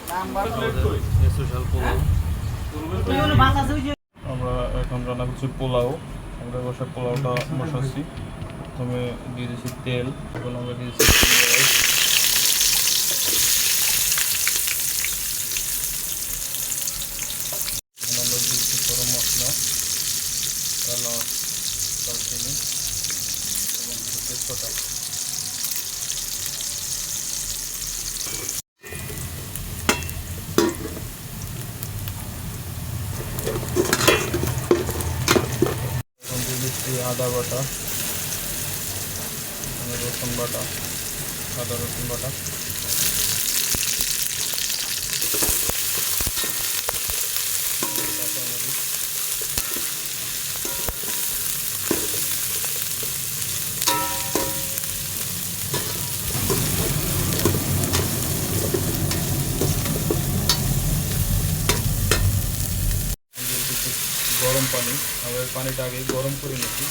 Special pulao আমরা এখন রান্না করছি পোলাও। আমরা বসে পোলাওটা বসাচ্ছি। প্রথমে দিয়ে দিচ্ছি তেল, এখন আমরা দিয়ে দিচ্ছি পেঁয়াজ, এখন আমরা দিয়ে দিচ্ছি গরম মশলা, এলাচ, দারচিনি এবং কিছু তেজপাতা। এখন দিয়ে দিচ্ছি আদা বাটা, রসুন বাটা, আদা রসুন বাটা, কাঁচামরিচ, গরম পানি। আমরা এই পানিটা আগে গরম করে নিচ্ছি,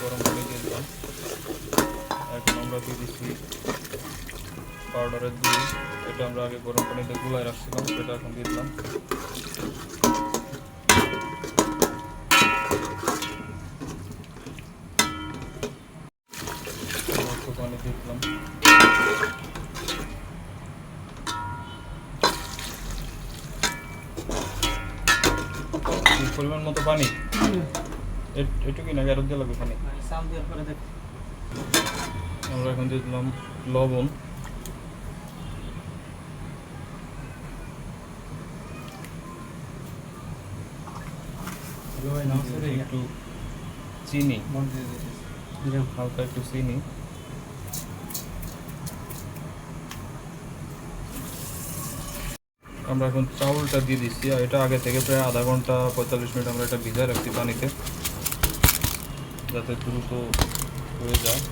গরম পানি দিয়ে দিলাম। এখন আমরা দিয়ে দিচ্ছি পাউডারের দুধ, এটা আমরা আগে গরম পানিতে গুলায় রাখছিলাম, সেটা এখন দিয়ে দিলাম। একটু পানি দিয়ে দিলাম। পরিমাণ মতো পানি, এটুকুই না, আরো দিয়ে লাগবে পানি। আমরা এখন দিয়ে দিলাম লবণ, একটু চিনি, হালকা একটু চিনি, আমরা এখন চাউলটা দিয়ে দিচ্ছি। আর এটা আগে থেকে প্রায় আধা ঘন্টা 45 মিনিট আমরা এটা ভিজায় রাখছি পানিতে, যাতে দ্রুত হয়ে যায়।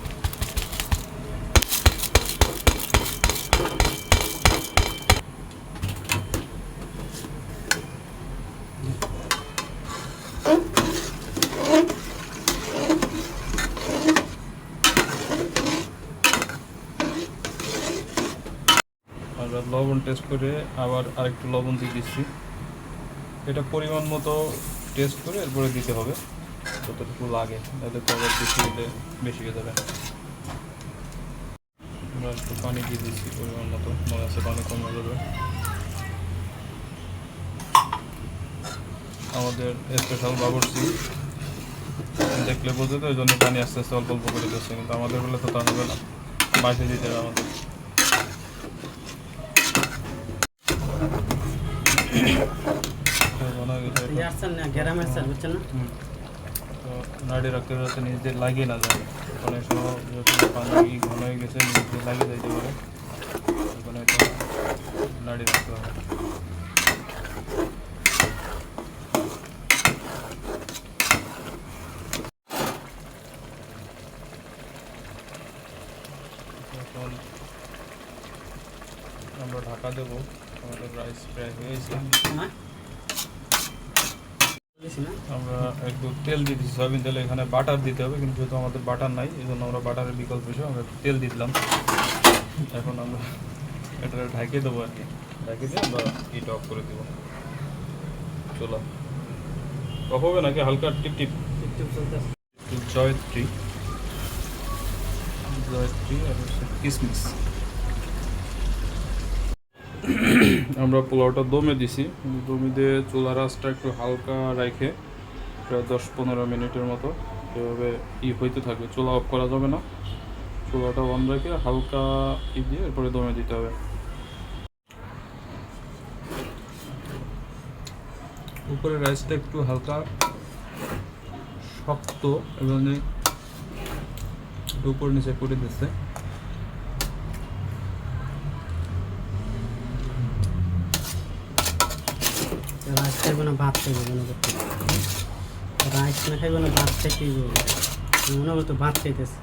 আমরা লবণ টেস্ট করে আবার আরেকটু লবণ দিয়ে দিচ্ছি। এটা পরিমাণ মতো টেস্ট করে এরপরে দিতে হবে যতটুকু লাগে, তাহলে তো আবার বেশি হলে বেশি হয়ে যাবে। আমরা একটু পানি দিয়ে দিচ্ছি পরিমাণ মতো, মনে আছে পানি কমে যাবে। আমাদের স্পেশাল বাবুর্চি দেখলে বোঝে তো, ওই জন্য পানি আস্তে আস্তে অল্প অল্প করে দিচ্ছে, কিন্তু আমাদের বলে তো তা হবে না, মাঝে দিতে হবে আমাদের। নাড়ি রাখতে যাতে নিজে লাগিয়ে না যায়, অনেক সময় যেহেতু পানি ঘন হয়ে গেছে নিজে লাগিয়ে যাইতে পারে, ওখানে নাড়ি রাখতে হবে। এখন আমরা ঢাকা দেবো, আমাদের রাইস প্রায় হয়েছে। আমরা একটু তেল দিয়ে দিচ্ছি, সয়াবিন তেল। এখানে বাটার দিতে হবে, কিন্তু যেহেতু আমাদের বাটার নাই, এই জন্য আমরা বাটারের বিকল্প হিসেবে আমরা একটু তেল দিয়ে দিলাম। এখন আমরা এটা ঢাকিয়ে দেবো আর কি, ঢাকিয়ে দিয়ে আমরা হিট অফ করে দেবো। চলো অফ হবে নাকি হালকা টিপ টিপ জয়ত্রী আর হচ্ছে কিসমিস। আমরা পোলাওটা দমে দিছি, দমে দিয়ে চুলার আঁচটা একটু হালকা রেখে প্রায় 10-15 মিনিটের মতো এভাবে হইতে থাকবে। চুলা অফ করা যাবে না, চুলাটা অন রেখে হালকা দিয়ে এরপরে দমে দিতে হবে। উপরে রাইসটা একটু হালকা শক্ত এবং উপর নিচে করে দিচ্ছে। রাইস খাইব না ভাত খাইব মনে করতে, রাইস না খাইব না ভাত খাইতেই মনে করতো ভাত খাইতেছে।